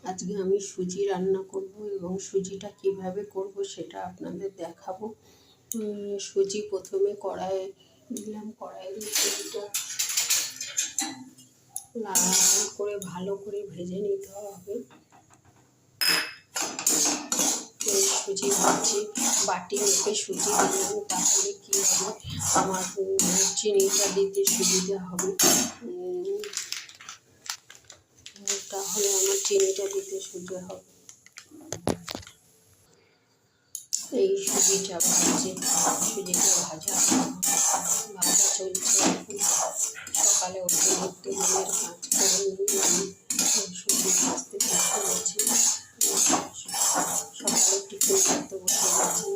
আজকে আমি সুজি রান্না করব এবং সুজিটা কিভাবে করব সেটা আপনাদের দেখাবো। সুজি প্রথমে কড়াইয়ে দিলাম, কড়াইয়ে সুজিটা লাল করে ভালো করে ভেজে নিতে হবে। সুজি ভাজছি, বাটি মেপে সুজি দিলাম, তাহলে কী হবে, আমার চিনিটা দিতে সুবিধা হবে, তাহলে আমার চিনিটা দিতে সুবিধা হবে। এই সুজিটা ভাজছে, সুজিটা ভাজা চলছে। সকালে উঠে উঠতে মনের কাজ করে নিয়ে আমি সুজি ভাজতে বসে গেছি। সকালে টিফিন করতে বসে গেছি।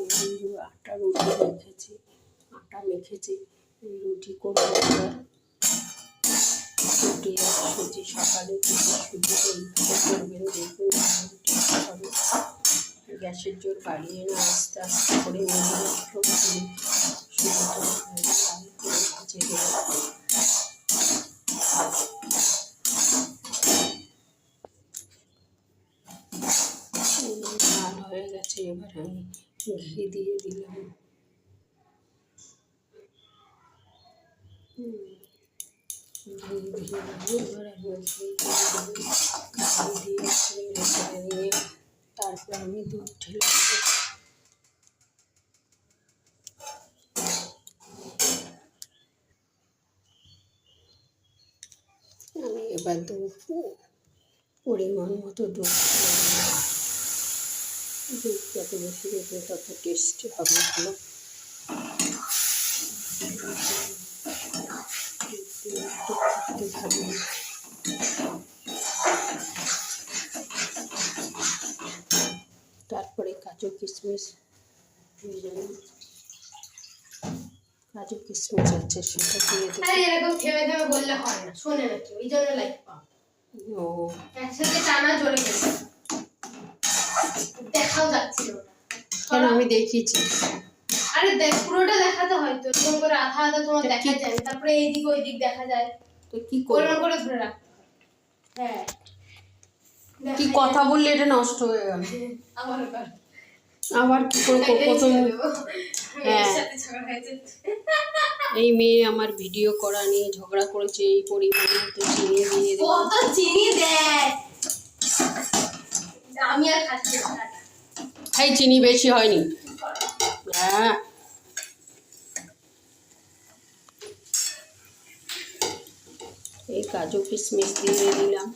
আটা রুটি মেখেছি, রুটি করবো। রুটি আর সুজি, সকালে থেকে সুজিটা এইভাবে করবেন, দেখবেন রুটি হবে। গ্যাসের জোর বাড়িয়ে না, আস্তে আস্তে করে মিডিয়াম ফ্লেমে সুজিটা লাল করে ভেজে দেবো। লাল হয়ে গেছে, এবার আমি ঘি দিয়ে দিলাম। ঘি দিয়ে এবার আমি ঘি দিয়ে রেখে নিয়ে তারপর আমি দুধ ঢেলে দেবো। আমি এবার পরিমাণ মতো দুধ, দুধ যত বেশি দেবে তত টেস্টি হবে ভালো। তারপরে কাজু কিশমিশ আছে সেটা দিয়ে দেবো। এরকম থেমে থেমে বললে হয় না, শোনে নাকি, ওই জন্য লাইক পাও। ও একসাথে টানা জোরে গেছে, দেখাও যাচ্ছিল না। কেন, আমি দেখিয়েছি। আরে দেখ, পুরোটা দেখাতে হয় তো, এরকম করে আধা আধা তোমার দেখা যায়, তারপরে এইদিক ওই দিক দেখা যায়, তো কি করব, করে ধরে রাখতে হয়। হ্যাঁ, কি কথা বললে এটা নষ্ট হয়ে গেল। আবার কি করে প্রথম। হ্যাঁ, এই মেয়ে আমার ভিডিও করা নিয়ে ঝগড়া করেছে, এই পরিমাণে তো চিনি দিয়ে দেবো। কত চিনি দেয়, আমি আর খাচ্ছি না। এই চিনি বেশি হয়নি। হ্যাঁ, এই কাজু কিশমিশ দিয়ে দিলাম।